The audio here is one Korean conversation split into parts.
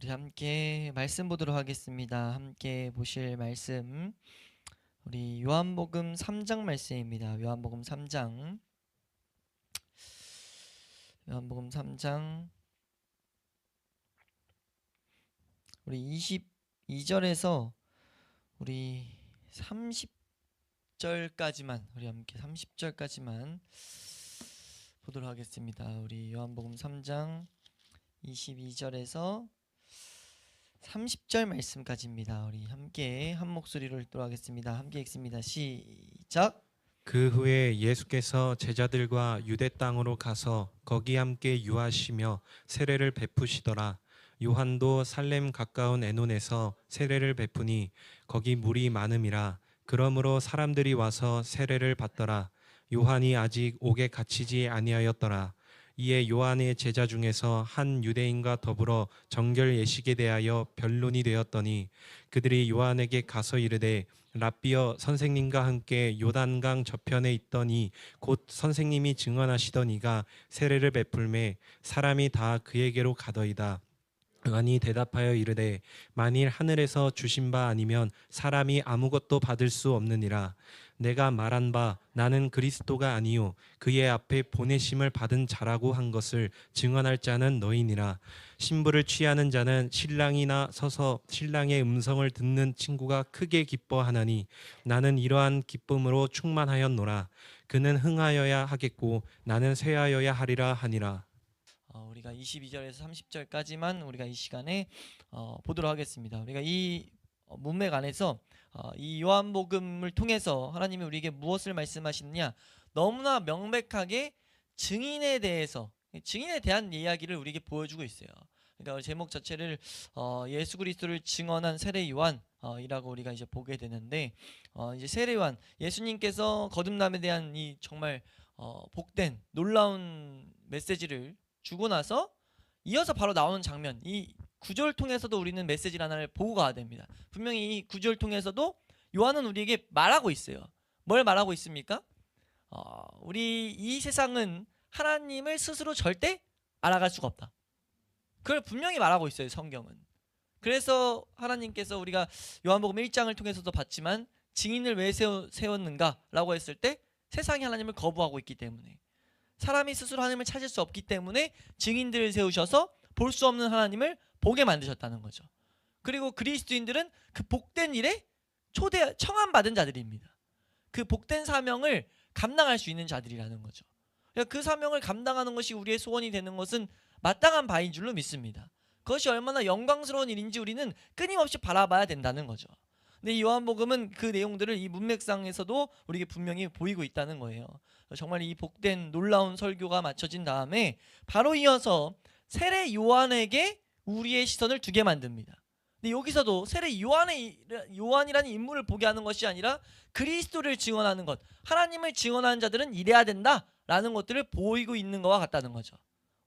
우리 함께 말씀 보도록 하겠습니다. 함께 보실 말씀 우리 요한복음 3장 말씀입니다. 요한복음 3장 요한복음 3장 우리 22절에서 우리 30절까지만 우리 함께 30절까지만 보도록 하겠습니다. 우리 요한복음 3장 22절에서 30절 말씀까지입니다. 우리 함께 한 목소리로 읽도록 하겠습니다. 함께 읽습니다. 시작. 그 후에 예수께서 제자들과 유대 땅으로 가서 거기 함께 유하시며 세례를 베푸시더라. 요한도 살렘 가까운 에논에서 세례를 베푸니 거기 물이 많음이라. 그러므로 사람들이 와서 세례를 받더라. 요한이 아직 옥에 갇히지 아니하였더라. 이에 요한의 제자 중에서 한 유대인과 더불어 정결 예식에 대하여 변론이 되었더니 그들이 요한에게 가서 이르되 랍비여, 선생님과 함께 요단강 저편에 있더니 곧 선생님이 증언하시던 이가 세례를 베풀매 사람이 다 그에게로 가더이다. 요한이 대답하여 이르되 만일 하늘에서 주신 바 아니면 사람이 아무것도 받을 수 없느니라. 내가 말한 바 나는 그리스도가 아니요 그의 앞에 보내심을 받은 자라고 한 것을 증언할 자는 너희니라. 신부를 취하는 자는 신랑이나 서서 신랑의 음성을 듣는 친구가 크게 기뻐하나니 나는 이러한 기쁨으로 충만하였노라. 그는 흥하여야 하겠고 나는 쇠하여야 하리라 하니라. 우리가 22절에서 30절까지만 우리가 이 시간에 보도록 하겠습니다. 우리가 이 문맥 안에서 이 요한복음을 통해서 하나님이 우리에게 무엇을 말씀하시느냐, 너무나 명백하게 증인에 대해서, 증인에 대한 이야기를 우리에게 보여주고 있어요. 그러니까 제목 자체를 예수 그리스도를 증언한 세례 요한이라고 우리가 이제 보게 되는데, 이제 세례 요한, 예수님께서 거듭남에 대한 이 정말 복된 놀라운 메시지를 주고 나서 이어서 바로 나오는 장면, 이 구절을 통해서도 우리는 메시지를 하나를 보고 가야 됩니다. 분명히 이 구절을 통해서도 요한은 우리에게 말하고 있어요. 뭘 말하고 있습니까? 우리 이 세상은 하나님을 스스로 절대 알아갈 수가 없다. 그걸 분명히 말하고 있어요, 성경은. 그래서 하나님께서 우리가 요한복음 1장을 통해서도 봤지만 증인을 왜 세웠는가라고 했을 때 세상이 하나님을 거부하고 있기 때문에, 사람이 스스로 하나님을 찾을 수 없기 때문에 증인들을 세우셔서 볼 수 없는 하나님을 보게 만드셨다는 거죠. 그리고 그리스도인들은 그 복된 일에 청함받은 자들입니다. 그 복된 사명을 감당할 수 있는 자들이라는 거죠. 그 사명을 감당하는 것이 우리의 소원이 되는 것은 마땅한 바인 줄로 믿습니다. 그것이 얼마나 영광스러운 일인지 우리는 끊임없이 바라봐야 된다는 거죠. 근데 이 요한복음은 그 내용들을 이 문맥상에서도 우리에게 분명히 보이고 있다는 거예요. 정말 이 복된 놀라운 설교가 마쳐진 다음에 바로 이어서 세례 요한에게 우리의 시선을 두게 만듭니다. 근데 여기서도 세례 요한이라는 인물을 보게 하는 것이 아니라 그리스도를 증언하는 것, 하나님을 증언하는 자들은 이래야 된다라는 것들을 보이고 있는 것과 같다는 거죠.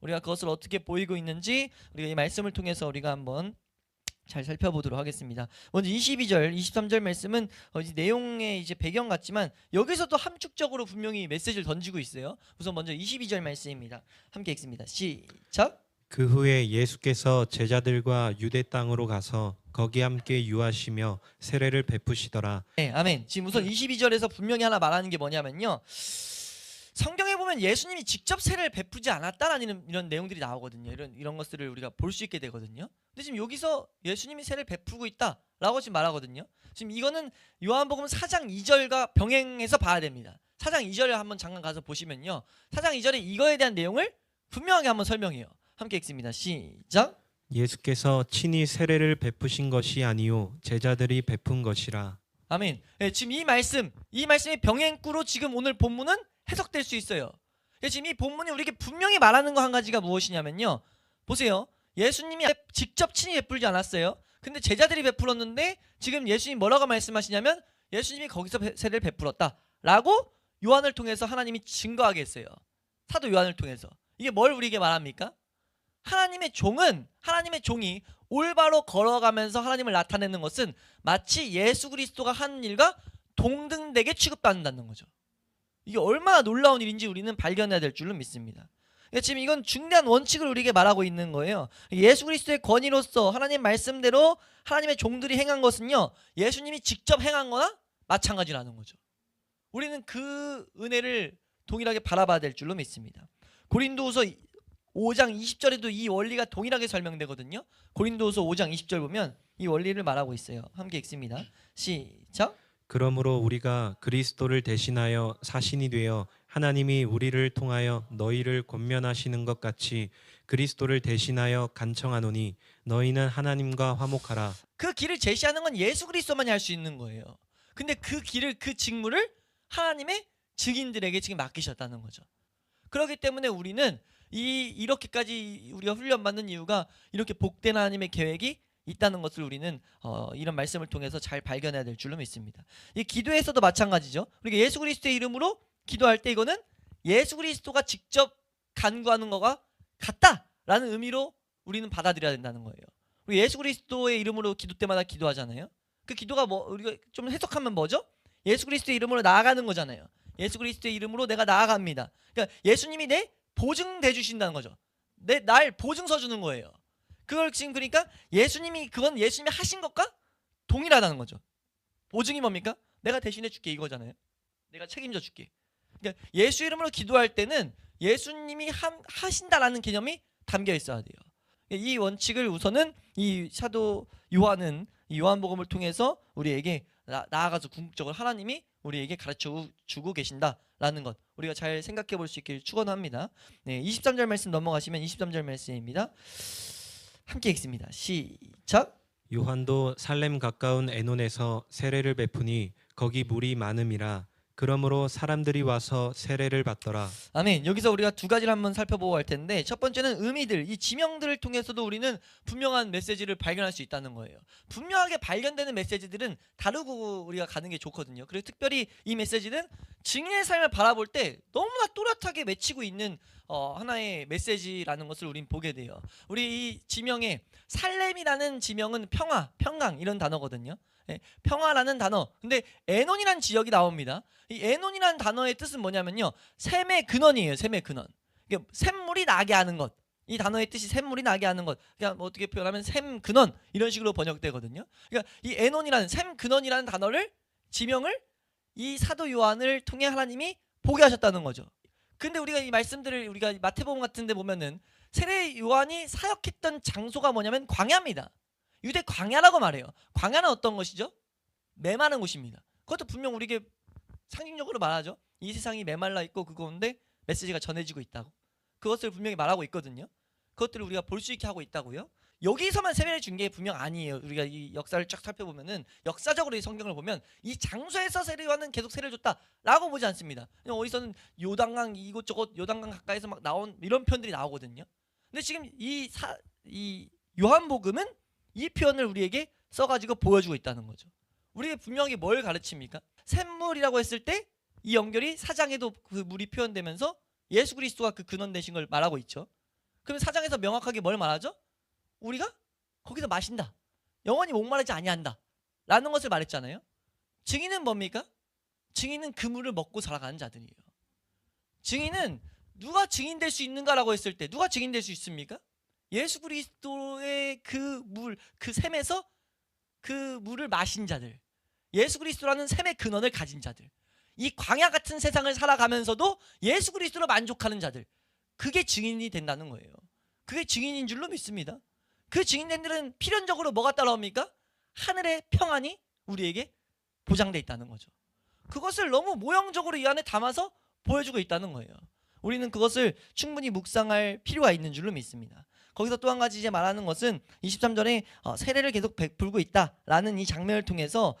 우리가 그것을 어떻게 보이고 있는지 우리가 이 말씀을 통해서 우리가 한번 잘 살펴보도록 하겠습니다. 먼저 22절, 23절 말씀은 내용의 이제 배경 같지만 여기서도 함축적으로 분명히 메시지를 던지고 있어요. 우선 먼저 22절 말씀입니다. 함께 읽습니다. 시작. 그 후에 예수께서 제자들과 유대 땅으로 가서 거기 함께 유하시며 세례를 베푸시더라. 네, 아멘. 지금 우선 22절에서 분명히 하나 말하는 게 뭐냐면요, 성경에 보면 예수님이 직접 세례를 베푸지 않았다라는 이런 내용들이 나오거든요. 이런 것들을 우리가 볼 수 있게 되거든요. 근데 지금 여기서 예수님이 세례를 베푸고 있다라고 지금 말하거든요. 지금 이거는 요한복음 4장 2절과 병행해서 봐야 됩니다. 4장 2절을 한번 잠깐 가서 보시면요, 4장 2절에 이거에 대한 내용을 분명하게 한번 설명해요. 함께 읽습니다. 시작. 예수께서 친히 세례를 베푸신 것이 아니요 제자들이 베푼 것이라. 아멘. 네, 지금 이 말씀이 병행구로 지금 오늘 본문은 해석될 수 있어요. 지금 이 본문이 우리에게 분명히 말하는 거 한 가지가 무엇이냐면요, 보세요. 예수님이 직접 친히 베풀지 않았어요. 근데 제자들이 베풀었는데 지금 예수님이 뭐라고 말씀하시냐면 예수님이 거기서 세례를 베풀었다라고 요한을 통해서 하나님이 증거하게 했어요. 사도 요한을 통해서. 이게 뭘 우리에게 말합니까? 하나님의 종이 올바로 걸어가면서 하나님을 나타내는 것은 마치 예수 그리스도가 하는 일과 동등되게 취급받는다는 거죠. 이게 얼마나 놀라운 일인지 우리는 발견해야 될 줄로 믿습니다. 그러니까 지금 이건 중대한 원칙을 우리에게 말하고 있는 거예요. 예수 그리스도의 권위로서 하나님 말씀대로 하나님의 종들이 행한 것은요, 예수님이 직접 행한 거나 마찬가지라는 거죠. 우리는 그 은혜를 동일하게 바라봐야 될 줄로 믿습니다. 고린도후서 5장 20절에도 이 원리가 동일하게 설명되거든요. 고린도후서 5장 20절 보면 이 원리를 말하고 있어요. 함께 읽습니다. 시작. 그러므로 우리가 그리스도를 대신하여 사신이 되어 하나님이 우리를 통하여 너희를 권면하시는 것 같이 그리스도를 대신하여 간청하노니 너희는 하나님과 화목하라. 그 길을 제시하는 건 예수 그리스도만이 할 수 있는 거예요. 근데 그 길을, 그 직무를 하나님의 증인들에게 지금 맡기셨다는 거죠. 그렇기 때문에 우리는 이렇게까지 우리가 훈련받는 이유가 이렇게 복된 하나님의 계획이 있다는 것을 우리는 이런 말씀을 통해서 잘 발견해야 될 줄로 믿습니다. 이 기도에서도 마찬가지죠. 우리가 예수 그리스도의 이름으로 기도할 때 이거는 예수 그리스도가 직접 간구하는 거가 같다라는 의미로 우리는 받아들여야 된다는 거예요. 우리 예수 그리스도의 이름으로 기도 때마다 기도하잖아요. 그 기도가 우리가 좀 해석하면 뭐죠? 예수 그리스도의 이름으로 나아가는 거잖아요. 예수 그리스도의 이름으로 내가 나아갑니다. 그러니까 예수님이 내 보증돼 주신다는 거죠. 날 보증서 주는 거예요. 그걸 지금 그러니까 그건 예수님이 하신 것과 동일하다는 거죠. 보증이 뭡니까? 내가 대신해 줄게 이거잖아요. 내가 책임져 줄게. 그러니까 예수 이름으로 기도할 때는 예수님이 하신다라는 개념이 담겨 있어야 돼요. 이 원칙을 우선은 이 사도 요한은 이 요한복음을 통해서 우리에게 나아가서 궁극적으로 하나님이 우리에게 가르쳐 주고 계신다라는 것 우리가 잘 생각해 볼 수 있길 축원합니다. 네, 23절 말씀 넘어가시면 23절 말씀입니다. 함께 읽습니다. 시작. 요한도 살렘 가까운 에논에서 세례를 베푸니 거기 물이 많음이라. 그러므로 사람들이 와서 세례를 받더라. 아멘. 여기서 우리가 두 가지를 한번 살펴보고 할 텐데, 첫 번째는 의미들, 이 지명들을 통해서도 우리는 분명한 메시지를 발견할 수 있다는 거예요. 분명하게 발견되는 메시지들은 다루고 우리가 가는 게 좋거든요. 그리고 특별히 이 메시지는 증인의 삶을 바라볼 때 너무나 또렷하게 맺히고 있는 하나의 메시지라는 것을 우린 보게 돼요. 우리 이 지명에 살렘이라는 지명은 평화, 평강 이런 단어거든요. 네, 평화라는 단어. 근데 에논이라는 지역이 나옵니다. 이 에논이라는 단어의 뜻은 뭐냐면요, 샘의 근원이에요. 샘의 근원. 그러니까 샘물이 나게 하는 것. 이 단어의 뜻이 샘물이 나게 하는 것. 그러니까 뭐 어떻게 표현하면 샘 근원 이런 식으로 번역되거든요. 그러니까 이 에논이라는 샘 근원이라는 단어를 지명을 이 사도 요한을 통해 하나님이 보게 하셨다는 거죠. 근데 우리가 이 말씀들을 우리가 마태복음 같은 데 보면은 세례 요한이 사역했던 장소가 뭐냐면 광야입니다. 유대 광야라고 말해요. 광야는 어떤 것이죠? 메마른 곳입니다. 그것도 분명 우리에게 상징적으로 말하죠. 이 세상이 메말라 있고 그건데 메시지가 전해지고 있다고. 그것을 분명히 말하고 있거든요. 그것들을 우리가 볼 수 있게 하고 있다고요. 여기서만 세례를 준 게 분명 아니에요. 우리가 이 역사를 쫙 살펴보면은 역사적으로 이 성경을 보면 이 장소에서 세례 요한은 계속 세례를 줬다라고 보지 않습니다. 그냥 어디서는 요단강 이곳저곳 요단강 가까이서 막 나온 이런 표현들이 나오거든요. 근데 지금 이 요한복음은 이 표현을 우리에게 써가지고 보여주고 있다는 거죠. 우리가 분명히 뭘 가르칩니까? 샘물이라고 했을 때 이 연결이 사장에도 그 물이 표현되면서 예수 그리스도가 그 근원 되신 걸 말하고 있죠. 그럼 사장에서 명확하게 뭘 말하죠? 우리가 거기서 마신다. 영원히 목마르지 아니한다. 라는 것을 말했잖아요. 증인은 뭡니까? 증인은 그 물을 먹고 살아가는 자들이에요. 증인은 누가 증인 될 수 있는가라고 했을 때 누가 증인 될 수 있습니까? 예수 그리스도의 그 물, 그 샘에서 그 물을 마신 자들, 예수 그리스도라는 샘의 근원을 가진 자들, 이 광야 같은 세상을 살아가면서도 예수 그리스도로 만족하는 자들, 그게 증인이 된다는 거예요. 그게 증인인 줄로 믿습니다. 그 증인들은 필연적으로 뭐가 따라옵니까? 하늘의 평안이 우리에게 보장돼 있다는 거죠. 그것을 너무 모형적으로 이 안에 담아서 보여주고 있다는 거예요. 우리는 그것을 충분히 묵상할 필요가 있는 줄로 믿습니다. 거기서 또 한 가지 이제 말하는 것은 23절에 세례를 계속 베풀고 있다라는 이 장면을 통해서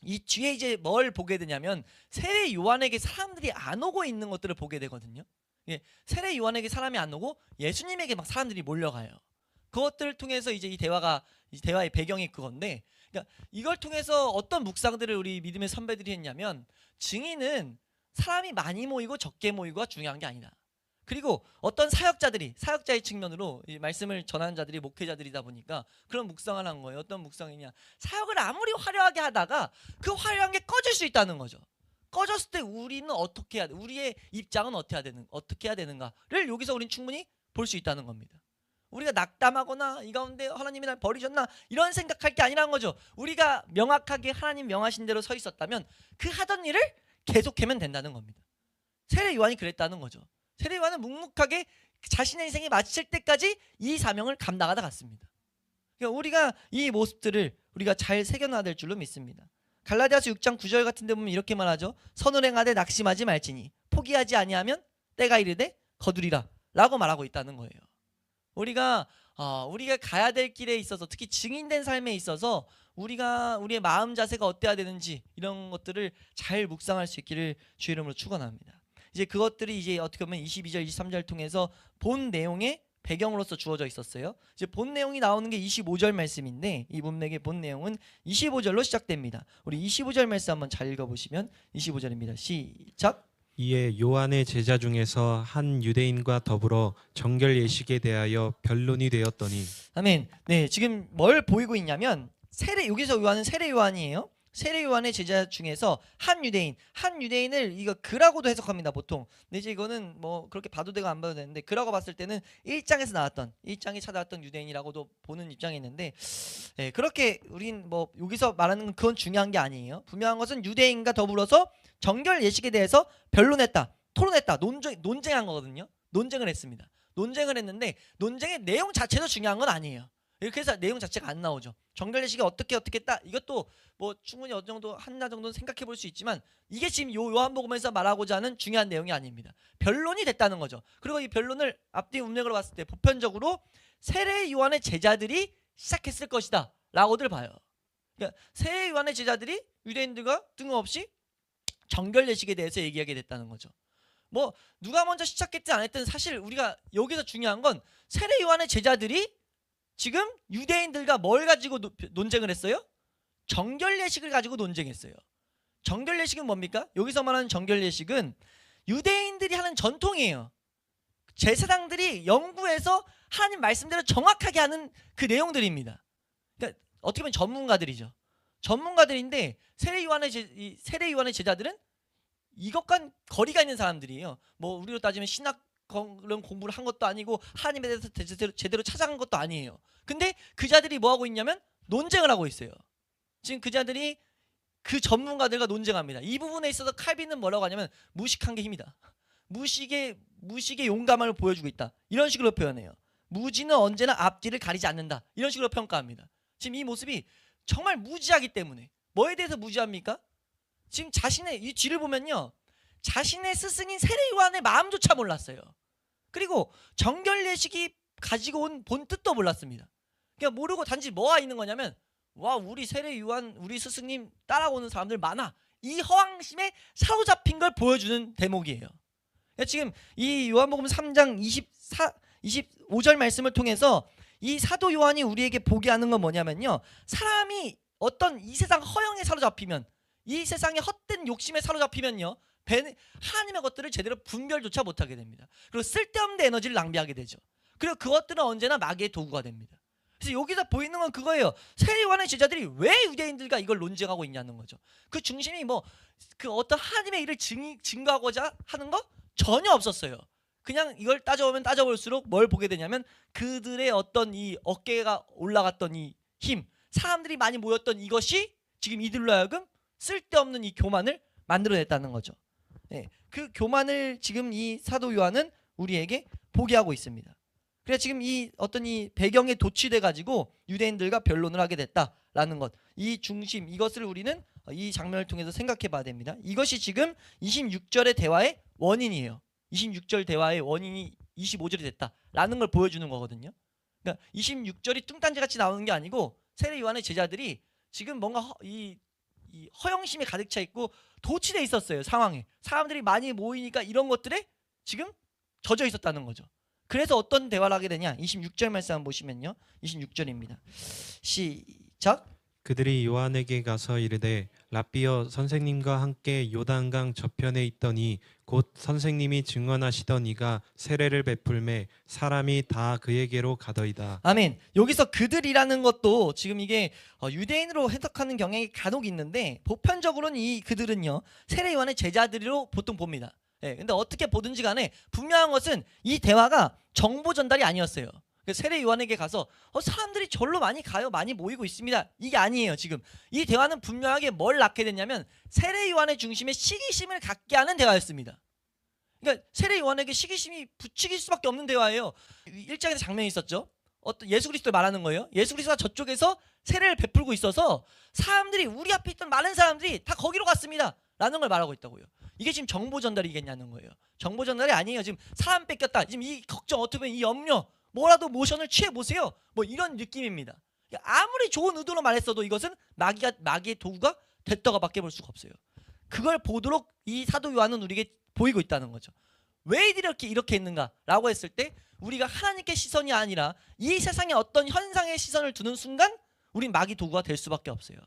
이 뒤에 이제 뭘 보게 되냐면 세례 요한에게 사람들이 안 오고 있는 것들을 보게 되거든요. 예, 세례 요한에게 사람이 안 오고 예수님에게 막 사람들이 몰려가요. 그것들을 통해서 이제 이 대화의 배경이 그건데, 그러니까 이걸 통해서 어떤 묵상들을 우리 믿음의 선배들이 했냐면, 증인은 사람이 많이 모이고 적게 모이고가 중요한 게 아니다. 그리고 어떤 사역자의 측면으로 이 말씀을 전하는 자들이 목회자들이다 보니까 그런 묵상을 한 거예요. 어떤 묵상이냐, 사역을 아무리 화려하게 하다가 그 화려한 게 꺼질 수 있다는 거죠. 꺼졌을 때 우리는 어떻게 해야 돼? 우리의 입장은 어떻게 해야 되는가를 여기서 우리는 충분히 볼 수 있다는 겁니다. 우리가 낙담하거나 이 가운데 하나님이 날 버리셨나 이런 생각할 게 아니라는 거죠. 우리가 명확하게 하나님 명하신 대로 서 있었다면 그 하던 일을 계속하면 된다는 겁니다. 세례 요한이 그랬다는 거죠. 세례 요한은 묵묵하게 자신의 인생이 마칠 때까지 이 사명을 감당하다 갔습니다. 그러니까 우리가 이 모습들을 우리가 잘 새겨놔야 될 줄로 믿습니다. 갈라디아서 6장 9절 같은 데 보면 이렇게 말하죠. 선을 행하되 낙심하지 말지니 포기하지 아니하면 때가 이르되 거두리라 라고 말하고 있다는 거예요. 우리가 가야 될 길에 있어서 특히 증인된 삶에 있어서 우리의 마음 자세가 어때야 되는지 이런 것들을 잘 묵상할 수 있기를 주의 이름으로 축원합니다. 이제 그것들이 이제 어떻게 보면 22절 23절 통해서 본 내용의 배경으로서 주어져 있었어요. 이제 본 내용이 나오는 게 25절 말씀인데 이 문맥의 본 내용은 25절로 시작됩니다. 우리 25절 말씀 한번 잘 읽어보시면 25절입니다. 시작. 이에 요한의 제자 중에서 한 유대인과 더불어 정결 예식에 대하여 변론이 되었더니 아멘. 네, 지금 뭘 보이고 있냐면 여기서 요한은 세례 요한이에요. 세례 요한의 제자 중에서 한 유대인을 이거 그라고도 해석합니다 보통. 근데 이제 이거는 뭐 그렇게 봐도 되고 안 봐도 되는데 그라고 봤을 때는 1장에 찾아왔던 유대인이라고도 보는 입장이 있는데 그렇게 우린 뭐 여기서 말하는 건 그건 중요한 게 아니에요. 분명한 것은 유대인과 더불어서 정결 예식에 대해서 변론했다, 토론했다, 논쟁한 거거든요. 논쟁을 했습니다. 논쟁을 했는데 논쟁의 내용 자체도 중요한 건 아니에요. 이렇게 해서 내용 자체가 안 나오죠. 정결 예식이 어떻게 했다 이것도 뭐 충분히 어느 정도 하나 정도는 생각해 볼 수 있지만 이게 지금 요한복음에서 말하고자 하는 중요한 내용이 아닙니다. 변론이 됐다는 거죠. 그리고 이 변론을 앞뒤 문맥으로 봤을 때 보편적으로 세례 요한의 제자들이 시작했을 것이다 라고들 봐요. 그러니까 세례 요한의 제자들이 유대인들과 뜬금없이 정결 예식에 대해서 얘기하게 됐다는 거죠. 뭐 누가 먼저 시작했든 안 했든 사실 우리가 여기서 중요한 건 세례 요한의 제자들이 지금 유대인들과 뭘 가지고 논쟁을 했어요? 정결 예식을 가지고 논쟁했어요. 정결 예식은 뭡니까? 여기서 말하는 정결 예식은 유대인들이 하는 전통이에요. 제사장들이 연구해서 하나님 말씀대로 정확하게 하는 그 내용들입니다. 그러니까 어떻게 보면 전문가들이죠. 전문가들인데 세례 요한의 제자들은 이것과 거리가 있는 사람들이에요. 뭐 우리로 따지면 신학 그런 공부를 한 것도 아니고 하나님에 대해서 제대로 찾아간 것도 아니에요. 근데 그 자들이 뭐 하고 있냐면 논쟁을 하고 있어요. 지금 그 자들이 그 전문가들과 논쟁합니다. 이 부분에 있어서 칼빈은 뭐라고 하냐면 무식한 게 힘이다. 무식의 용감함을 보여주고 있다. 이런 식으로 표현해요. 무지는 언제나 앞뒤를 가리지 않는다. 이런 식으로 평가합니다. 지금 이 모습이 정말 무지하기 때문에 뭐에 대해서 무지합니까? 지금 자신의 이 뒤를 보면요. 자신의 스승인 세례 요한의 마음조차 몰랐어요. 그리고 정결 예식이 가지고 온 본 뜻도 몰랐습니다. 그냥 모르고 단지 뭐가 있는 거냐면 와 우리 세례 요한 우리 스승님 따라오는 사람들 많아. 이 허황심에 사로잡힌 걸 보여주는 대목이에요. 그러니까 지금 이 요한복음 3장 25절 말씀을 통해서 이 사도 요한이 우리에게 보게 하는 건 뭐냐면요. 사람이 어떤 이 세상 허영에 사로잡히면 이 세상의 헛된 욕심에 사로잡히면요. 하나님의 것들을 제대로 분별조차 못하게 됩니다. 그리고 쓸데없는 에너지를 낭비하게 되죠. 그리고 그것들은 언제나 마귀의 도구가 됩니다. 그래서 여기서 보이는 건 그거예요. 세례 요한의 제자들이 왜 유대인들과 이걸 논쟁하고 있냐는 거죠. 그 중심이 뭐 그 어떤 하나님의 일을 증거하고자 하는 거 전혀 없었어요. 그냥 이걸 따져보면 따져볼수록 뭘 보게 되냐면 그들의 어떤 이 어깨가 올라갔던 이 힘, 사람들이 많이 모였던 이것이 지금 이들로 하여금 쓸데없는 이 교만을 만들어냈다는 거죠. 네, 그 교만을 지금 이 사도 요한은 우리에게 보게 하고 있습니다. 그래서 지금 이 어떤 이 배경에 도취돼 가지고 유대인들과 변론을 하게 됐다라는 것, 이 중심 이것을 우리는 이 장면을 통해서 생각해 봐야 됩니다. 이것이 지금 26절의 대화의 원인이에요. 26절 대화의 원인이 25절이 됐다라는 걸 보여주는 거거든요. 그러니까 26절이 뚱딴지같이 나오는 게 아니고 세례 요한의 제자들이 지금 뭔가 이 허영심에 가득 차 있고 도취돼 있었어요. 상황에 사람들이 많이 모이니까 이런 것들에 지금 젖어 있었다는 거죠. 그래서 어떤 대화를 하게 되냐? 26절 말씀 한번 보시면요. 26절입니다. 시작. 그들이 요한에게 가서 이르되 랍비여 선생님과 함께 요단강 저편에 있더니 곧 선생님이 증언하시던 이가 세례를 베풀매 사람이 다 그에게로 가더이다. 아멘. 여기서 그들이라는 것도 지금 이게 유대인으로 해석하는 경향이 간혹 있는데 보편적으로는 이 그들은요 세례 요한의 제자들로 보통 봅니다. 예, 근데 어떻게 보든지 간에 분명한 것은 이 대화가 정보 전달이 아니었어요. 세례 요한에게 가서 사람들이 절로 많이 가요, 많이 모이고 있습니다, 이게 아니에요. 지금 이 대화는 분명하게 뭘 낳게 됐냐면 세례 요한의 중심에 시기심을 갖게 하는 대화였습니다. 그러니까 세례 요한에게 시기심이 부추길 수밖에 없는 대화예요. 1장에서 장면이 있었죠. 어떤 예수 그리스도를 말하는 거예요. 예수 그리스도가 저쪽에서 세례를 베풀고 있어서 사람들이, 우리 앞에 있던 많은 사람들이 다 거기로 갔습니다 라는 걸 말하고 있다고요. 이게 지금 정보 전달이겠냐는 거예요. 정보 전달이 아니에요. 지금 사람 뺏겼다, 지금 이 걱정, 어떻게 보면 이 염려, 뭐라도 모션을 취해보세요, 뭐 이런 느낌입니다. 아무리 좋은 의도로 말했어도 이것은 마귀의 도구가 됐다가 밖에 볼 수가 없어요. 그걸 보도록 이 사도 요한은 우리에게 보이고 있다는 거죠. 왜 이렇게 했는가라고 했을 때 우리가 하나님께 시선이 아니라 이 세상의 어떤 현상에 시선을 두는 순간 우린 마귀 도구가 될 수밖에 없어요.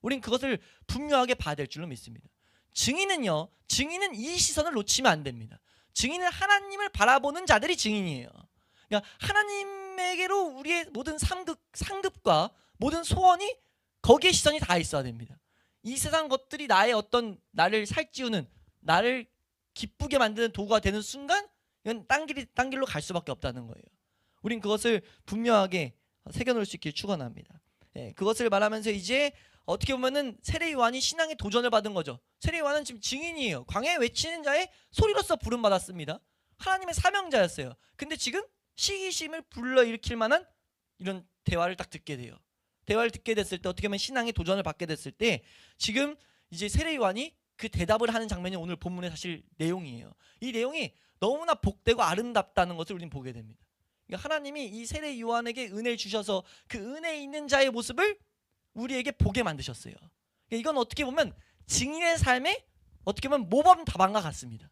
우린 그것을 분명하게 봐야 될 줄로 믿습니다. 증인은 이 시선을 놓치면 안 됩니다. 증인은 하나님을 바라보는 자들이 증인이에요. 그러니까 하나님에게로 우리의 모든 상급과 모든 소원이 거기에 시선이 다 있어야 됩니다. 이 세상 것들이 나를 살찌우는, 나를 기쁘게 만드는 도구가 되는 순간 이건 딴 길로 갈 수밖에 없다는 거예요. 우린 그것을 분명하게 새겨놓을 수 있길 축원합니다. 예, 그것을 말하면서 이제 어떻게 보면은 세례 요한이 신앙의 도전을 받은 거죠. 세례 요한은 지금 증인이에요. 광야에 외치는 자의 소리로서 부름 받았습니다. 하나님의 사명자였어요. 근데 지금 시기심을 불러일으킬 만한 이런 대화를 딱 듣게 돼요. 대화를 듣게 됐을 때 어떻게 보면 신앙의 도전을 받게 됐을 때 지금 이제 세례 요한이 그 대답을 하는 장면이 오늘 본문의 사실 내용이에요. 이 내용이 너무나 복되고 아름답다는 것을 우리는 보게 됩니다. 그러니까 하나님이 이 세례 요한에게 은혜를 주셔서 그 은혜 있는 자의 모습을 우리에게 보게 만드셨어요. 그러니까 이건 어떻게 보면 증인의 삶의 어떻게 보면 모범 답안과 같습니다.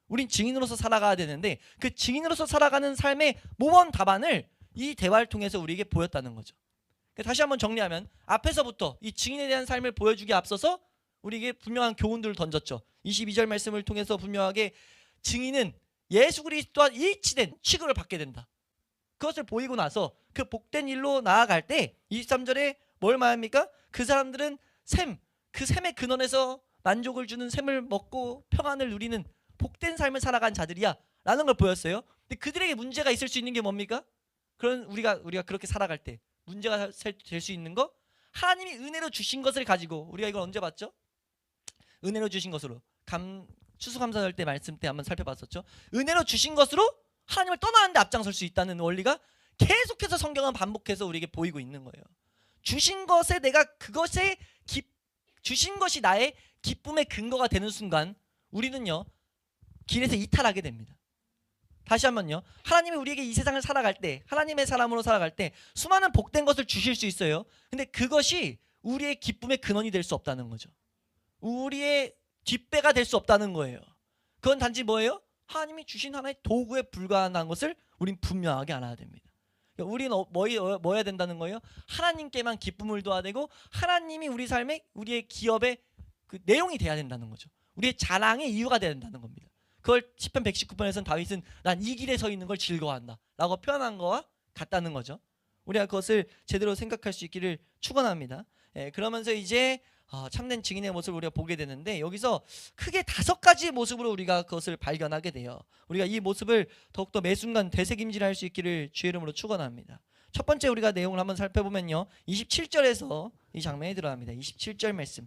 우린 증인으로서 살아가야 되는데 그 증인으로서 살아가는 삶의 모범 답안을 이 대화를 통해서 우리에게 보였다는 거죠. 그러니까 다시 한번 정리하면 앞에서부터 이 증인에 대한 삶을 보여주기에 앞서서 우리에게 분명한 교훈들을 던졌죠. 22절 말씀을 통해서 분명하게 증인은 예수 그리스도와 일치된 취급을 받게 된다. 그것을 보이고 나서 그 복된 일로 나아갈 때 23절에 뭘 말합니까? 그 사람들은 그 샘의 근원에서 만족을 주는 샘을 먹고 평안을 누리는 복된 삶을 살아간 자들이야 라는 걸 보였어요. 근데 그들에게 문제가 있을 수 있는 게 뭡니까? 그런 우리가 그렇게 살아갈 때 문제가 될 수 있는 거, 하나님이 은혜로 주신 것을 가지고, 우리가 이걸 언제 봤죠? 은혜로 주신 것으로 추수감사절 때 말씀 때 한번 살펴봤었죠. 은혜로 주신 것으로 하나님을 떠나는데 앞장설 수 있다는 원리가 계속해서 성경은 반복해서 우리에게 보이고 있는 거예요. 주신 것에 내가 주신 것이 나의 기쁨의 근거가 되는 순간 우리는요 길에서 이탈하게 됩니다. 다시 한번요, 하나님이 우리에게 이 세상을 살아갈 때, 하나님의 사람으로 살아갈 때 수많은 복된 것을 주실 수 있어요. 근데 그것이 우리의 기쁨의 근원이 될 수 없다는 거죠. 우리의 뒷배가 될 수 없다는 거예요. 그건 단지 뭐예요? 하나님이 주신 하나의 도구에 불과한 것을 우린 분명하게 알아야 됩니다. 우리는 뭐 해야 된다는 거예요? 하나님께만 기쁨을 둬야 되고 하나님이 우리 삶의, 우리의 기업의 그 내용이 돼야 된다는 거죠. 우리의 자랑의 이유가 돼야 된다는 겁니다. 그걸 시편 119편에서는 다윗은 난 이 길에 서 있는 걸 즐거워한다 라고 표현한 거와 같다는 거죠. 우리가 그것을 제대로 생각할 수 있기를 축원합니다. 그러면서 이제 참된 증인의 모습을 우리가 보게 되는데 여기서 크게 5가지의 모습으로 우리가 그것을 발견하게 돼요. 우리가 이 모습을 더욱더 매 순간 되새김질할 수 있기를 주의 이름으로 축원합니다. 첫 번째 우리가 내용을 한번 살펴보면요, 27절에서 이 장면이 들어갑니다. 27절 말씀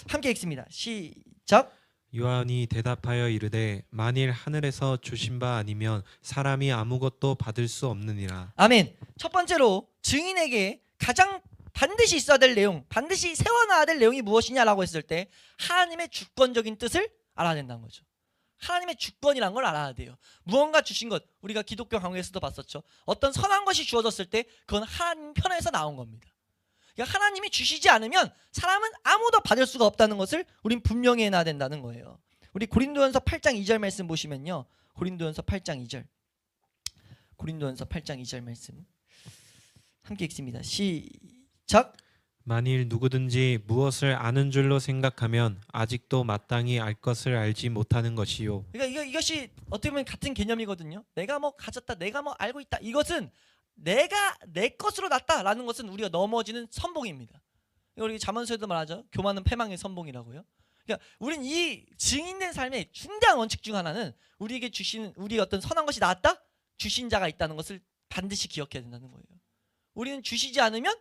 함께 읽습니다. 시작. 요한이 대답하여 이르되 만일 하늘에서 주신 바 아니면 사람이 아무것도 받을 수 없느니라. 아멘. 첫 번째로 증인에게 가장 반드시 있어야 될 내용, 반드시 세워놔야 될 내용이 무엇이냐라고 했을 때 하나님의 주권적인 뜻을 알아야 된다는 거죠. 하나님의 주권이란 걸 알아야 돼요. 무언가 주신 것, 우리가 기독교 강의에서도 봤었죠. 어떤 선한 것이 주어졌을 때 그건 하나님 편에서 나온 겁니다. 그러니까 하나님이 주시지 않으면 사람은 아무도 받을 수가 없다는 것을 우린 분명히 해놔야 된다는 거예요. 우리 고린도전서 8장 2절 말씀 보시면요, 고린도전서 8장 2절, 고린도전서 8장 2절 말씀 함께 읽습니다. 시작. 만일 누구든지 무엇을 아는 줄로 생각하면 아직도 마땅히 알 것을 알지 못하는 것이요. 그러니까 이것이 어떻게 보면 같은 개념이거든요. 내가 뭐 가졌다, 내가 뭐 알고 있다. 이것은 내가 내 것으로 났다라는 것은 우리가 넘어지는 선봉입니다. 우리 잠언서에도 말하죠. 교만은 패망의 선봉이라고요. 그러니까 우린 이 증인된 삶의 중대한 원칙 중 하나는 우리에게 주신 우리 어떤 선한 것이 나왔다? 주신 자가 있다는 것을 반드시 기억해야 된다는 거예요. 우리는 주시지 않으면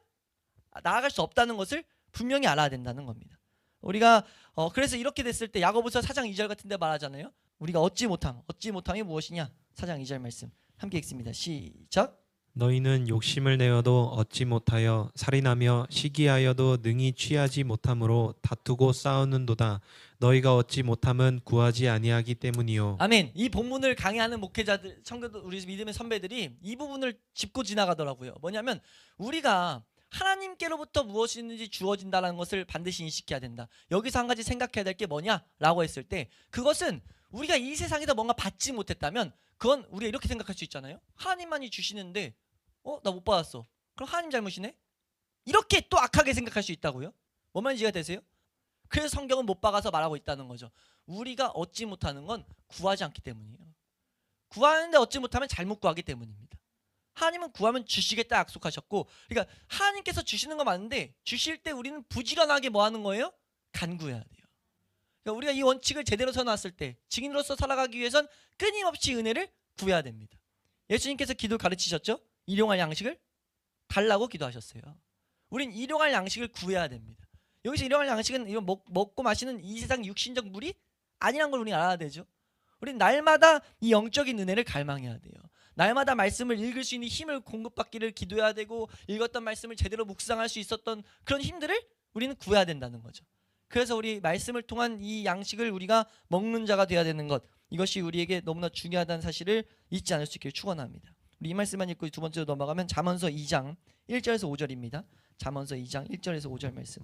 나아갈 수 없다는 것을 분명히 알아야 된다는 겁니다. 우리가 그래서 이렇게 됐을 때 야고보서 4장 2절 같은 데 말하잖아요. 우리가 얻지 못함이 무엇이냐? 4장 2절 말씀 함께 읽습니다. 시작. 너희는 욕심을 내어도 얻지 못하여 살인하며 시기하여도 능히 취하지 못함으로 다투고 싸우는도다. 너희가 얻지 못함은 구하지 아니하기 때문이요. 아멘. 이 본문을 강의하는 목회자들, 성도들, 우리 믿음의 선배들이 이 부분을 짚고 지나가더라고요. 뭐냐면 우리가 하나님께로부터 무엇이든지 주어진다는 것을 반드시 인식해야 된다. 여기서 한 가지 생각해야 될 게 뭐냐라고 했을 때 그것은 우리가 이 세상에서 뭔가 받지 못했다면 그건 우리가 이렇게 생각할 수 있잖아요. 하나님만이 주시는데 나 못 받았어. 그럼 하나님 잘못이네? 이렇게 또 악하게 생각할 수 있다고요? 뭔 말인지 이해가 되세요? 그래서 성경은 못 박아서 말하고 있다는 거죠. 우리가 얻지 못하는 건 구하지 않기 때문이에요. 구하는데 얻지 못하면 잘못 구하기 때문입니다. 하나님은 구하면 주시겠다 약속하셨고, 그러니까 하나님께서 주시는 거 맞는데 주실 때 우리는 부지런하게 뭐 하는 거예요? 간구해야 돼요. 그러니까 우리가 이 원칙을 제대로 서놨을 때 증인으로서 살아가기 위해선 끊임없이 은혜를 구해야 됩니다. 예수님께서 기도 가르치셨죠? 일용할 양식을 달라고 기도하셨어요. 우린 일용할 양식을 구해야 됩니다. 여기서 일용할 양식은 이런 먹고 마시는 이 세상 육신적 물이 아니란 걸 우리가 알아야 되죠. 우린 날마다 이 영적인 은혜를 갈망해야 돼요. 날마다 말씀을 읽을 수 있는 힘을 공급받기를 기도해야 되고 읽었던 말씀을 제대로 묵상할 수 있었던 그런 힘들을 우리는 구해야 된다는 거죠. 그래서 우리 말씀을 통한 이 양식을 우리가 먹는 자가 되어야 되는 것, 이것이 우리에게 너무나 중요하다는 사실을 잊지 않을 수 있기를 축원합니다. 우리 이 말씀만 읽고 두 번째로 넘어가면 잠언서 2장 1절에서 5절입니다. 잠언서 2장 1절에서 5절 말씀.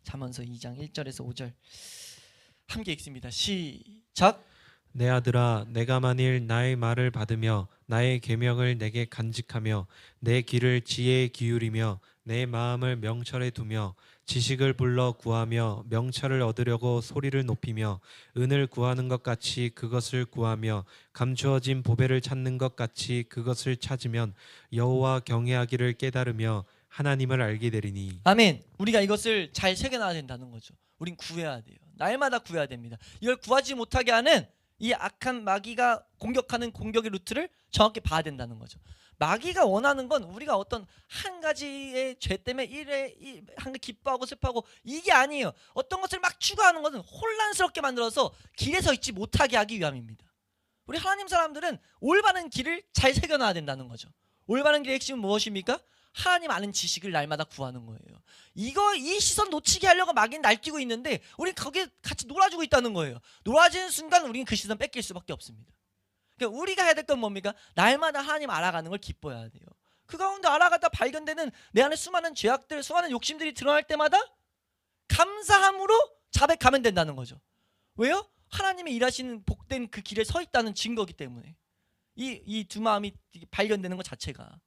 잠언서 2장 1절에서 5절 함께 읽습니다. 시작. 내 아들아, 내가 만일 나의 말을 받으며 나의 계명을 내게 간직하며 내 귀를 지혜에 기울이며 내 마음을 명철에 두며 지식을 불러 구하며 명철을 얻으려고 소리를 높이며 은을 구하는 것 같이 그것을 구하며 감추어진 보배를 찾는 것 같이 그것을 찾으면 여호와 경외하기를 깨달으며 하나님을 알게 되리니. 아멘. 우리가 이것을 잘 새겨놔야 된다는 거죠. 우린 구해야 돼요. 날마다 구해야 됩니다. 이걸 구하지 못하게 하는 이 악한 마귀가 공격하는 공격의 루트를 정확히 봐야 된다는 거죠. 마귀가 원하는 건 우리가 어떤 한 가지의 죄 때문에 한 개 기뻐하고 슬퍼하고 이게 아니에요. 어떤 것을 막 추구하는 것은 혼란스럽게 만들어서 길에 서 있지 못하게 하기 위함입니다. 우리 하나님 사람들은 올바른 길을 잘 새겨놔야 된다는 거죠. 올바른 길의 핵심은 무엇입니까? 하나님 아는 지식을 날마다 구하는 거예요. 이 시선 놓치게 하려고 마귀는 날뛰고 있는데 우린 거기에 같이 놀아주고 있다는 거예요. 놀아지는 순간 우리는 그 시선 뺏길 수밖에 없습니다. 그러니까 우리가 해야 될 건 뭡니까? 날마다 하나님 알아가는 걸 기뻐해야 돼요. 그 가운데 알아가다 발견되는 내 안에 수많은 죄악들, 수많은 욕심들이 드러날 때마다 감사함으로 자백하면 된다는 거죠. 왜요? 하나님이 일하시는 복된 그 길에 서 있다는 증거이기 때문에 이 두 마음이 발견되는 것 자체가,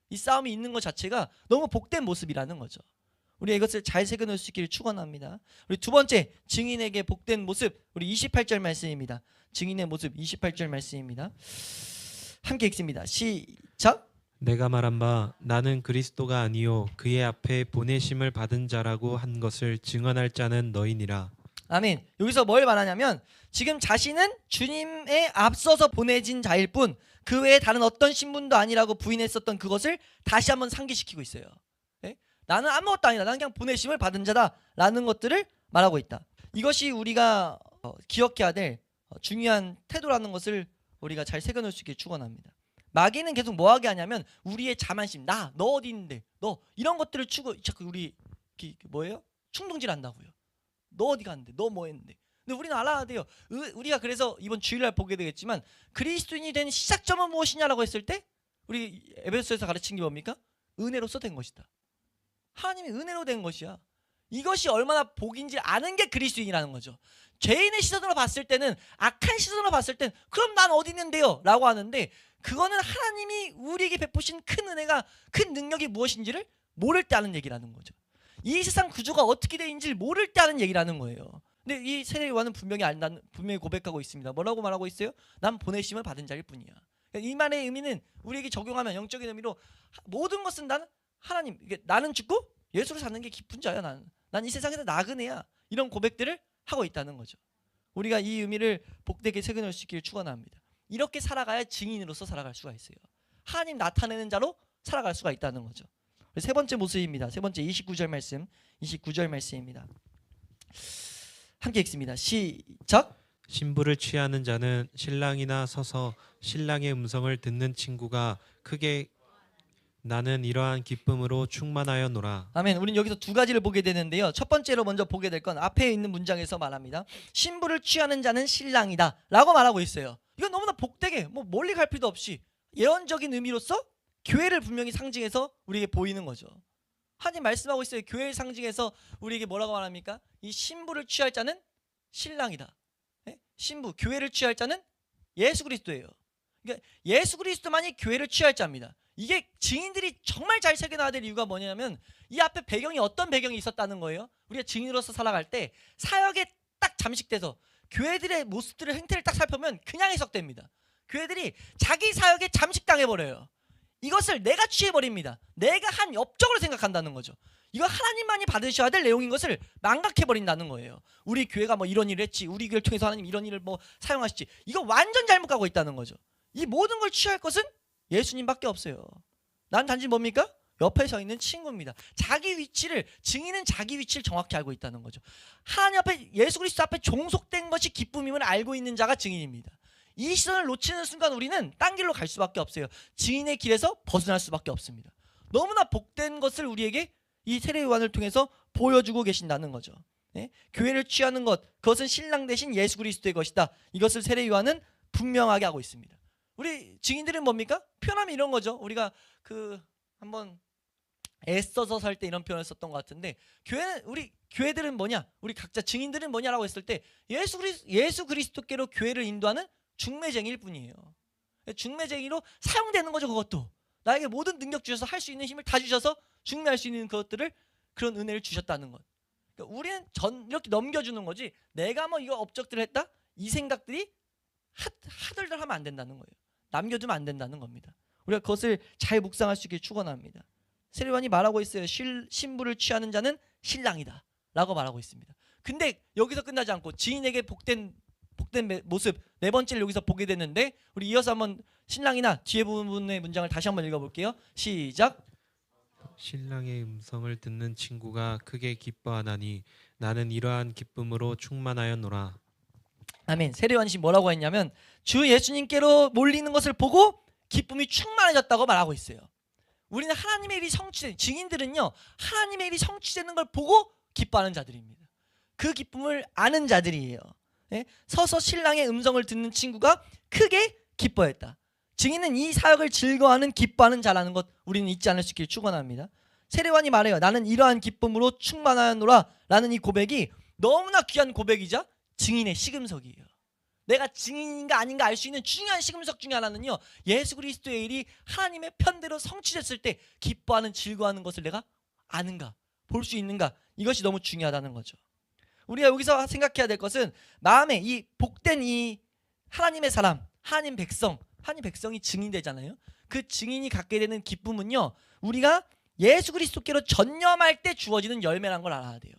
이 싸움이 있는 것 자체가 너무 복된 모습이라는 거죠. 우리 이것을 잘 새겨놓을 수 있기를 축원합니다. 우리 두 번째 증인에게 복된 모습, 우리 28절 말씀입니다. 증인의 모습 28절 말씀입니다. 함께 읽습니다. 시작. 내가 말한 바 나는 그리스도가 아니요 그의 앞에 보내심을 받은 자라고 한 것을 증언할 자는 너희니라. 아멘. 여기서 뭘 말하냐면 지금 자신은 주님에 앞서서 보내진 자일 뿐 그 외에 다른 어떤 신분도 아니라고 부인했었던 그것을 다시 한번 상기시키고 있어요. 네? 나는 아무것도 아니다. 나는 그냥 보내심을 받은 자다라는 것들을 말하고 있다. 이것이 우리가 기억해야 될 중요한 태도라는 것을 우리가 잘 새겨놓을 수 있게 축원합니다. 마귀는 계속 뭐하게 하냐면 우리의 자만심, 너 어디 있는데, 너 이런 것들을 자꾸 우리 뭐예요? 충동질한다고요. 너 어디 갔는데, 너 뭐 했는데. 근데 우리는 알아야 돼요. 우리가 그래서 이번 주일날 보게 되겠지만 그리스도인이 된 시작점은 무엇이냐라고 했을 때 우리 에베소에서 가르친 게 뭡니까? 은혜로서 된 것이다. 하나님이 은혜로 된 것이야. 이것이 얼마나 복인지 아는 게 그리스도인이라는 거죠. 죄인의 시선으로 봤을 때는, 악한 시선으로 봤을 때는 그럼 난 어디 있는데요? 라고 하는데 그거는 하나님이 우리에게 베푸신 큰 은혜가, 큰 능력이 무엇인지를 모를 때 하는 얘기라는 거죠. 이 세상 구조가 어떻게 되는지 모를 때 하는 얘기라는 거예요. 근데 이 세례 요한은 분명히 고백하고 있습니다. 뭐라고 말하고 있어요? 난 보내심을 받은 자일 뿐이야. 그러니까 이 말의 의미는 우리에게 적용하면 영적인 의미로 모든 것은 나는 하나님, 나는 죽고 예수로 사는 게 기쁜 자야. 난 이 세상에서 나그네야. 이런 고백들을 하고 있다는 거죠. 우리가 이 의미를 복되게 새겨낼 수 있기를 축원합니다. 이렇게 살아가야 증인으로서 살아갈 수가 있어요. 하나님 나타내는 자로 살아갈 수가 있다는 거죠. 세 번째 모습입니다. 세 번째 29절 말씀입니다. 함께 읽습니다. 시작. 신부를 취하는 자는 신랑이나 서서 신랑의 음성을 듣는 친구가 크게 나는 이러한 기쁨으로 충만하였노라. 아멘. 우리는 여기서 두 가지를 보게 되는데요. 첫 번째로 먼저 보게 될 건 앞에 있는 문장에서 말합니다. 신부를 취하는 자는 신랑이다 라고 말하고 있어요. 이건 너무나 복되게 멀리 갈 필요도 없이 예언적인 의미로서 교회를 분명히 상징해서 우리에게 보이는 거죠. 하나님 말씀하고 있어요. 교회를 상징해서 우리에게 뭐라고 말합니까? 이 신부를 취할 자는 신랑이다. 신부, 교회를 취할 자는 예수 그리스도예요. 그러니까 예수 그리스도만이 교회를 취할 자입니다. 이게 증인들이 정말 잘 새겨놔야 될 이유가 뭐냐면 이 앞에 배경이 어떤 배경이 있었다는 거예요. 우리가 증인으로서 살아갈 때 사역에 딱 잠식돼서 교회들의 모습들을 행태를 딱 살펴보면 그냥 해석됩니다. 교회들이 자기 사역에 잠식당해버려요. 이것을 내가 취해버립니다. 내가 한 업적으로 생각한다는 거죠. 이거 하나님만이 받으셔야 될 내용인 것을 망각해버린다는 거예요. 우리 교회가 이런 일을 했지, 우리 교회를 통해서 하나님 이런 일을 사용하시지, 이거 완전 잘못 가고 있다는 거죠. 이 모든 걸 취할 것은 예수님밖에 없어요. 난 단지 뭡니까? 옆에 서 있는 친구입니다. 자기 위치를, 증인은 자기 위치를 정확히 알고 있다는 거죠. 하나님 앞에, 예수 그리스도 앞에 종속된 것이 기쁨임을 알고 있는 자가 증인입니다. 이 시선을 놓치는 순간 우리는 딴 길로 갈 수밖에 없어요. 증인의 길에서 벗어날 수밖에 없습니다. 너무나 복된 것을 우리에게 이 세례 요한을 통해서 보여주고 계신다는 거죠. 교회를 취하는 것, 그것은 신랑 대신 예수 그리스도의 것이다. 이것을 세례 요한은 분명하게 하고 있습니다. 우리 증인들은 뭡니까? 표현하면 이런 거죠. 우리가 한번 애써서 살 때 이런 표현을 썼던 것 같은데, 우리 교회들은 뭐냐? 우리 각자 증인들은 뭐냐라고 했을 때 예수 그리스도께로 교회를 인도하는 중매쟁이일 뿐이에요. 중매쟁이로 사용되는 거죠. 그것도 나에게 모든 능력 주셔서 할 수 있는 힘을 다 주셔서 중매할 수 있는 그런 은혜를 주셨다는 것. 그러니까 우리는 이렇게 넘겨주는 거지, 내가 이거 업적들을 했다? 이 생각들이 하들들 하면 안 된다는 거예요. 남겨두면 안 된다는 겁니다. 우리가 그것을 잘 묵상할 수 있길 축원합니다. 세례 요한이 말하고 있어요. 신부를 취하는 자는 신랑이다 라고 말하고 있습니다. 근데 여기서 끝나지 않고 지인에게 복된 모습 네 번째를 여기서 보게 됐는데, 우리 이어서 한번 신랑이나 뒤에 부분의 문장을 다시 한번 읽어볼게요. 시작. 신랑의 음성을 듣는 친구가 크게 기뻐하나니 나는 이러한 기쁨으로 충만하였노라. 아멘. 세례 요한이 뭐라고 했냐면 주 예수님께로 몰리는 것을 보고 기쁨이 충만해졌다고 말하고 있어요. 우리는 하나님의 일이 증인들은요, 하나님의 일이 성취되는 걸 보고 기뻐하는 자들입니다. 그 기쁨을 아는 자들이에요. 서서 신랑의 음성을 듣는 친구가 크게 기뻐했다. 증인은 이 사역을 즐거워하는, 기뻐하는 자라는 것 우리는 잊지 않을 수 있길 축원합니다. 세례 요한이 말해요. 나는 이러한 기쁨으로 충만하노라 라는 이 고백이 너무나 귀한 고백이자 증인의 시금석이에요. 내가 증인인가 아닌가 알 수 있는 중요한 시금석 중에 하나는요, 예수 그리스도의 일이 하나님의 편대로 성취됐을 때 기뻐하는, 즐거워하는 것을 내가 아는가, 볼 수 있는가, 이것이 너무 중요하다는 거죠. 우리가 여기서 생각해야 될 것은 마음에 이 복된 이 하나님의 사람, 하나님 백성이 증인되잖아요. 그 증인이 갖게 되는 기쁨은요, 우리가 예수 그리스도께로 전념할 때 주어지는 열매라는 걸 알아야 돼요.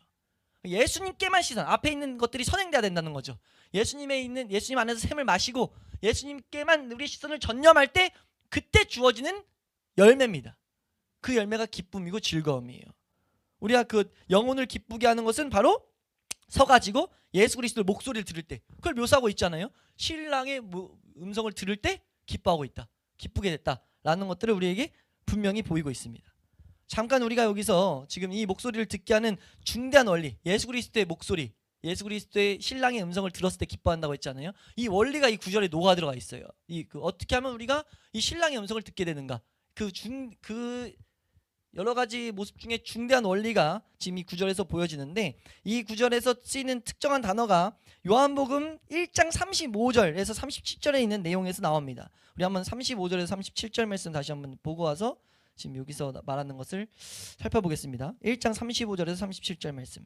예수님께만 시선, 앞에 있는 것들이 선행돼야 된다는 거죠. 예수님 안에서 샘을 마시고 예수님께만 우리 시선을 전념할 때 그때 주어지는 열매입니다. 그 열매가 기쁨이고 즐거움이에요. 우리가 그 영혼을 기쁘게 하는 것은 바로 서가지고 예수 그리스도의 목소리를 들을 때, 그걸 묘사하고 있잖아요. 신랑의 음성을 들을 때 기뻐하고 있다, 기쁘게 됐다라는 것들을 우리에게 분명히 보이고 있습니다. 잠깐 우리가 여기서 지금 이 목소리를 듣게 하는 중대한 원리, 예수 그리스도의 목소리, 예수 그리스도의 신랑의 음성을 들었을 때 기뻐한다고 했잖아요. 이 원리가 이 구절에 녹아 들어가 있어요. 어떻게 하면 우리가 이 신랑의 음성을 듣게 되는가, 그 여러 가지 모습 중에 중대한 원리가 지금 이 구절에서 보여지는데, 이 구절에서 쓰이는 특정한 단어가 요한복음 1장 35절에서 37절에 있는 내용에서 나옵니다. 우리 한번 35절에서 37절 말씀 다시 한번 보고 와서 지금 여기서 말하는 것을 살펴보겠습니다. 1장 35절에서 37절 말씀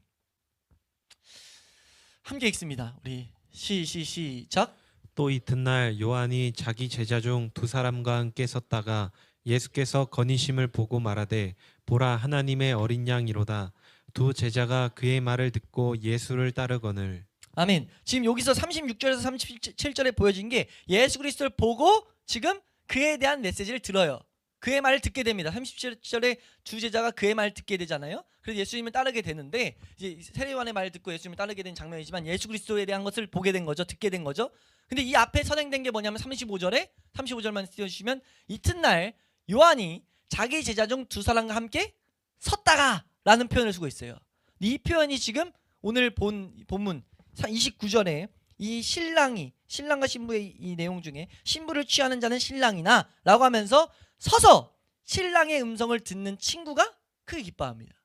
함께 읽습니다. 우리 시작. 또 이튿날 요한이 자기 제자 중 두 사람과 함께 섰다가 예수께서 거니심을 보고 말하되 보라 하나님의 어린 양이로다. 두 제자가 그의 말을 듣고 예수를 따르거늘. 아멘. 지금 여기서 36절에서 37절에 보여진 게 예수 그리스도를 보고 지금 그에 대한 메시지를 들어요. 그의 말을 듣게 됩니다. 37절에 두 제자가 그의 말을 듣게 되잖아요. 그래서 예수님을 따르게 되는데 이제 세례요한의 말을 듣고 예수님을 따르게 된 장면이지만 예수 그리스도에 대한 것을 보게 된 거죠. 듣게 된 거죠. 근데 이 앞에 선행된 게 뭐냐면 35절만 띄워주시면 이튿날 요한이 자기 제자 중 두 사람과 함께 섰다가 라는 표현을 쓰고 있어요. 이 표현이 지금 오늘 본문 29절에 이 신랑과 신부의 이 내용 중에 신부를 취하는 자는 신랑이나 라고 하면서 서서 신랑의 음성을 듣는 친구가 크게 기뻐합니다.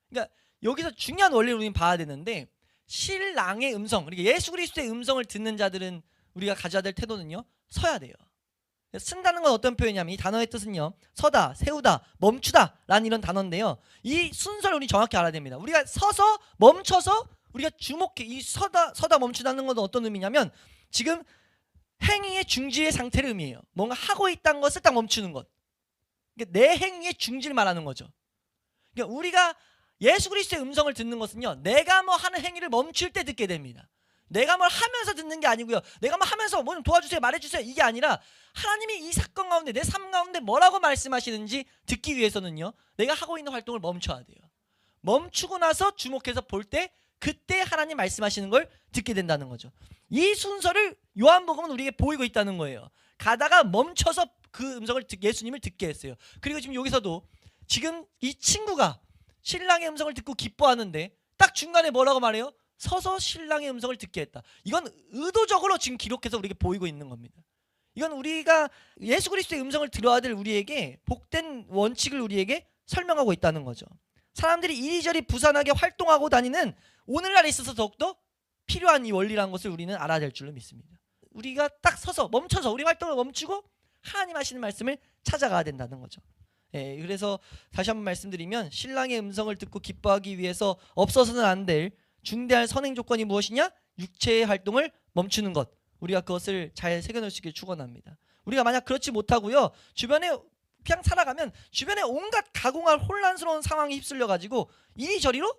그러니까 여기서 중요한 원리를 우리는 봐야 되는데 신랑의 음성, 그러니까 예수 그리스도의 음성을 듣는 자들은 우리가 가져야 될 태도는요, 서야 돼요. 쓴다는 건 어떤 표현이냐면 이 단어의 뜻은요, 서다, 세우다, 멈추다 라는 이런 단어인데요, 이 순서를 우리 정확히 알아야 됩니다. 우리가 서서 멈춰서 우리가 주목해. 이 서다 멈추다는 건 어떤 의미냐면 지금 행위의 중지의 상태를 의미해요. 뭔가 하고 있다는 것을 딱 멈추는 것. 그러니까 내 행위의 중지를 말하는 거죠. 그러니까 우리가 예수 그리스도의 음성을 듣는 것은요, 내가 뭐 하는 행위를 멈출 때 듣게 됩니다. 내가 뭘 하면서 듣는 게 아니고요, 내가 뭐 하면서 뭐 좀 도와주세요, 말해주세요, 이게 아니라 하나님이 이 사건 가운데 내 삶 가운데 뭐라고 말씀하시는지 듣기 위해서는요, 내가 하고 있는 활동을 멈춰야 돼요. 멈추고 나서 주목해서 볼 때 그때 하나님 말씀하시는 걸 듣게 된다는 거죠. 이 순서를 요한복음은 우리에게 보이고 있다는 거예요. 가다가 멈춰서 그 음성을 예수님을 듣게 했어요. 그리고 지금 여기서도 지금 이 친구가 신랑의 음성을 듣고 기뻐하는데 딱 중간에 뭐라고 말해요? 서서 신랑의 음성을 듣게 했다. 이건 의도적으로 지금 기록해서 우리에게 보이고 있는 겁니다. 이건 우리가 예수 그리스도의 음성을 들어야 될 우리에게 복된 원칙을 우리에게 설명하고 있다는 거죠. 사람들이 이리저리 부산하게 활동하고 다니는 오늘날에 있어서 더욱더 필요한 이 원리라는 것을 우리는 알아야 될 줄로 믿습니다. 우리가 딱 서서 멈춰서 우리 활동을 멈추고 하나님 하시는 말씀을 찾아가야 된다는 거죠. 예, 그래서 다시 한번 말씀드리면 신랑의 음성을 듣고 기뻐하기 위해서 없어서는 안 될 중대한 선행 조건이 무엇이냐? 육체의 활동을 멈추는 것. 우리가 그것을 잘 새겨놓을 수 있게 축원합니다. 우리가 만약 그렇지 못하고요, 주변에 그냥 살아가면 주변에 온갖 가공할 혼란스러운 상황에 휩쓸려 가지고 이리저리로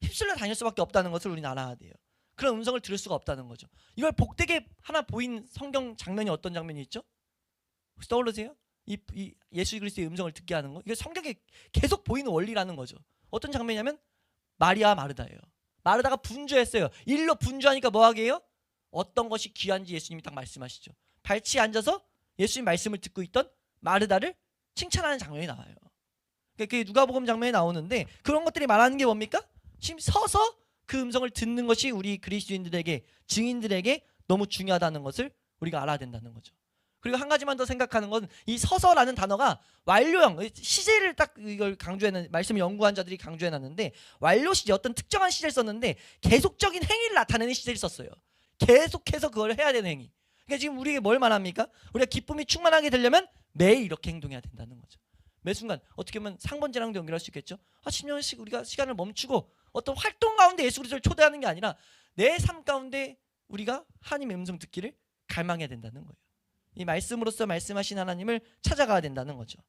휩쓸려 다닐 수밖에 없다는 것을 우리는 알아야 돼요. 그런 음성을 들을 수가 없다는 거죠. 이걸 복되게 하나 보인 성경 장면이 어떤 장면이 있죠? 혹시 떠오르세요? 이 예수 그리스도의 음성을 듣게 하는 거. 이게 성경에 계속 보이는 원리라는 거죠. 어떤 장면이냐면 마리아 마르다예요. 마르다가 분주했어요. 일로 분주하니까 뭐 하게 해요? 어떤 것이 귀한지 예수님이 딱 말씀하시죠. 발치에 앉아서 예수님 말씀을 듣고 있던 마르다를 칭찬하는 장면이 나와요. 그게 누가복음 장면에 나오는데 그런 것들이 말하는 게 뭡니까? 지금 서서 그 음성을 듣는 것이 우리 그리스도인들에게, 증인들에게 너무 중요하다는 것을 우리가 알아야 된다는 거죠. 그리고 한 가지만 더 생각하는 건 이 서서라는 단어가 완료형, 시제를 딱 이걸 강조해놨, 말씀을 연구한 자들이 강조해놨는데 완료 시제, 어떤 특정한 시제를 썼는데 계속적인 행위를 나타내는 시제를 썼어요. 계속해서 그걸 해야 되는 행위. 그러니까 지금 우리에게 뭘 말합니까? 우리가 기쁨이 충만하게 되려면 매일 이렇게 행동해야 된다는 거죠. 매 순간 어떻게 보면 상번제랑도 연결할 수 있겠죠. 10년씩 우리가 시간을 멈추고 어떤 활동 가운데 예수 그리스도를 초대하는 게 아니라 내 삶 가운데 우리가 하나님의 음성 듣기를 갈망해야 된다는 거예요. 이 말씀으로서 말씀하신 하나님을 찾아가야 된다는 거죠.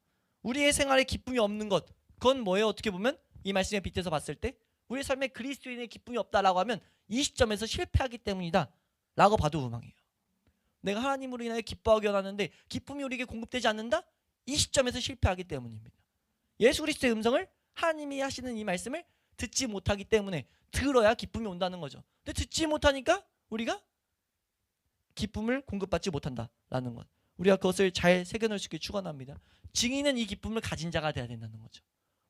우리의 생활에 기쁨이 없는 것, 그건 뭐예요? 어떻게 보면 이 말씀에 빗대서 봤을 때 우리의 삶에 그리스도인의 기쁨이 없다라고 하면 이 시점에서 실패하기 때문이다 라고 봐도 무방해요. 내가 하나님으로 인하여 기뻐하기 원하는데 기쁨이 우리에게 공급되지 않는다? 이 시점에서 실패하기 때문입니다. 예수 그리스도의 음성을, 하나님이 하시는 이 말씀을 듣지 못하기 때문에 들어야 기쁨이 온다는 거죠. 근데 듣지 못하니까 우리가 기쁨을 공급받지 못한다라는 것. 우리가 그것을 잘 새겨놓을 수 있게 축원합니다. 증인은 이 기쁨을 가진 자가 되어야 된다는 거죠.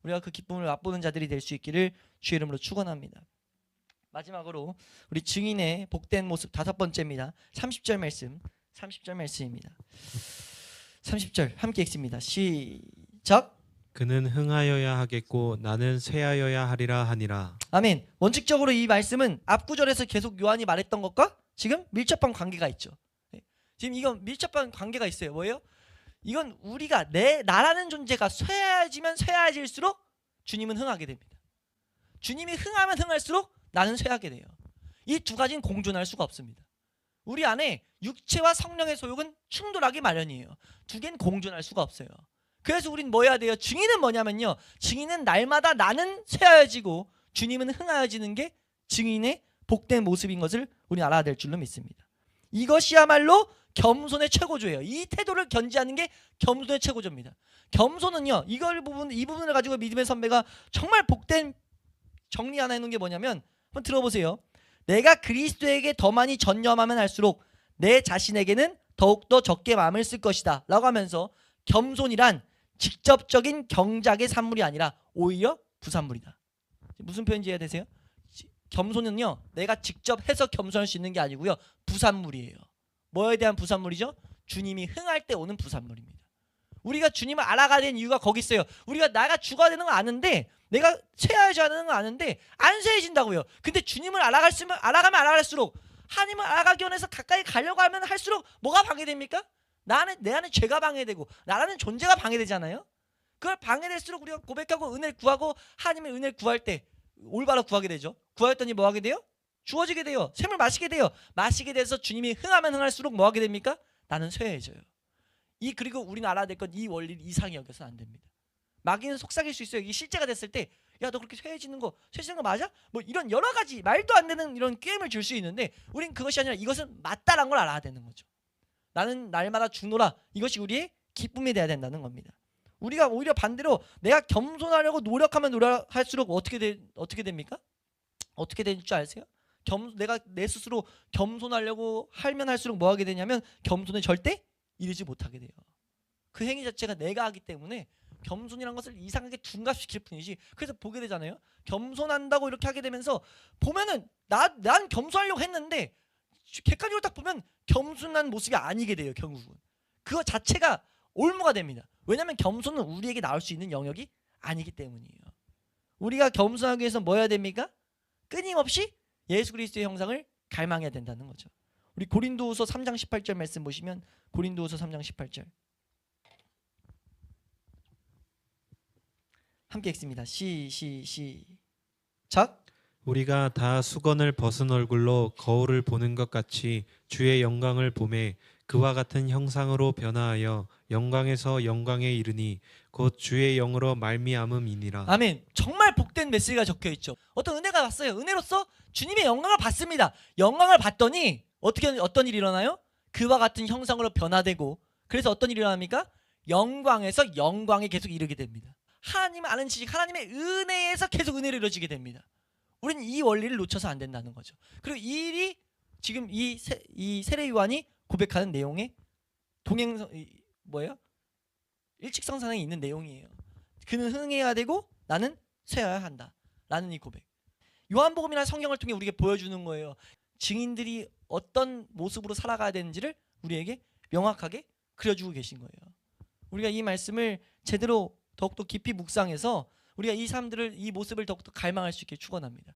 우리가 그 기쁨을 맛보는 자들이 될 수 있기를 주의 이름으로 축원합니다. 마지막으로 우리 증인의 복된 모습 5번째입니다. 30절 말씀입니다. 30절 함께 읽습니다. 시작. 그는 흥하여야 하겠고 나는 쇠하여야 하리라 하니라. 아멘. 원칙적으로 이 말씀은 앞구절에서 계속 요한이 말했던 것과 지금 밀접한 관계가 있죠. 지금 이건 밀접한 관계가 있어요. 뭐예요? 이건 우리가 나라는 존재가 쇠해지면 쇠해질수록 주님은 흥하게 됩니다. 주님이 흥하면 흥할수록 나는 쇠하게 돼요. 이 두 가지는 공존할 수가 없습니다. 우리 안에 육체와 성령의 소욕은 충돌하기 마련이에요. 두 개는 공존할 수가 없어요. 그래서 우린 뭐 해야 돼요? 증인은 뭐냐면요, 증인은 날마다 나는 쇠하여지고 주님은 흥하여지는 게 증인의 복된 모습인 것을 우리 알아야 될 줄로 믿습니다. 이것이야말로 겸손의 최고조예요. 이 태도를 견지하는 게 겸손의 최고조입니다. 겸손은요, 이 부분을 가지고 믿음의 선배가 정말 복된 정리 하나 해놓은 게 뭐냐면, 한번 들어보세요. 내가 그리스도에게 더 많이 전념하면 할수록 내 자신에게는 더욱더 적게 마음을 쓸 것이다 라고 하면서, 겸손이란 직접적인 경작의 산물이 아니라 오히려 부산물이다. 무슨 표현인지 이해되세요? 겸손은요, 내가 직접 해서 겸손할 수 있는 게 아니고요, 부산물이에요. 뭐에 대한 부산물이죠? 주님이 흥할 때 오는 부산물입니다. 우리가 주님을 알아가야 되는 이유가 거기 있어요. 우리가 나가 죽어야 되는 거 아는데, 내가 쇠해져야 되는 거 아는데 안 쇠해진다고요. 근데 주님을 알아가면 알아갈수록, 하나님을 알아가기 원해서 가까이 가려고 하면 할수록 뭐가 방해됩니까? 내 안에 죄가 방해되고 나라는 존재가 방해되잖아요. 그걸 방해될수록 우리가 고백하고 은혜를 구하고 하나님의 은혜를 구할 때 올바로 구하게 되죠. 구하였더니 뭐 하게 돼요? 주어지게 돼요. 샘을 마시게 돼요. 마시게 돼서 주님이 흥하면 흥할수록 뭐 하게 됩니까? 나는 쇠해져요. 그리고 우리는 알아야 될 건 이 원리를 이상히 여겨서는 안 됩니다. 마귀는 속삭일 수 있어요. 이게 실제가 됐을 때, 야, 너 그렇게 쇠해지는 거 맞아? 뭐 이런 여러 가지 말도 안 되는 이런 게임을 줄 수 있는데, 우린 그것이 아니라 이것은 맞다라는 걸 알아야 되는 거죠. 나는 날마다 죽노라. 이것이 우리의 기쁨이 돼야 된다는 겁니다. 우리가 오히려 반대로 내가 겸손하려고 노력하면 노력할수록 어떻게 됩니까? 어떻게 될 줄 아세요? 내가 내 스스로 겸손하려고 하면 할수록 뭐 하게 되냐면, 겸손에 절대 이르지 못하게 돼요. 그 행위 자체가 내가 하기 때문에 겸손이란 것을 이상하게 둔갑시킬 뿐이지. 그래서 보게 되잖아요. 겸손한다고 이렇게 하게 되면서 보면은 난 겸손하려고 했는데 객관적으로 딱 보면 겸손한 모습이 아니게 돼요. 결국은 그거 자체가 올무가 됩니다. 왜냐하면 겸손은 우리에게 나올 수 있는 영역이 아니기 때문이에요. 우리가 겸손하기 위해서 뭐 해야 됩니까? 끊임없이 예수 그리스도의 형상을 갈망해야 된다는 거죠. 우리 고린도후서 3장 18절 말씀 보시면, 고린도후서 3장 18절 함께 읽습니다. 시작. 우리가 다 수건을 벗은 얼굴로 거울을 보는 것 같이 주의 영광을 보매 그와 같은 형상으로 변화하여 영광에서 영광에 이르니 곧 주의 영으로 말미암음이니라. 아멘. 정말 복된 메시지가 적혀 있죠. 어떤 은혜가 왔어요. 은혜로서 주님의 영광을 받습니다. 영광을 받더니 어떤 일이 일어나요? 그와 같은 형상으로 변화되고, 그래서 어떤 일이 일어납니까? 영광에서 영광에 계속 이르게 됩니다. 하나님을 아는 지식, 하나님의 은혜에서 계속 은혜를 이루어지게 됩니다. 우리는 이 원리를 놓쳐서 안 된다는 거죠. 그리고 이 일이 지금 이 세례 요한이 고백하는 내용의 일직선상에 있는 내용이에요. 그는 흥해야 되고 나는 쇠해야 한다 라는 이 고백. 요한복음이나 성경을 통해 우리에게 보여주는 거예요. 증인들이 어떤 모습으로 살아가야 되는지를 우리에게 명확하게 그려주고 계신 거예요. 우리가 이 말씀을 제대로 더욱더 깊이 묵상해서 우리가 이 모습을 더욱더 갈망할 수 있게 축원합니다.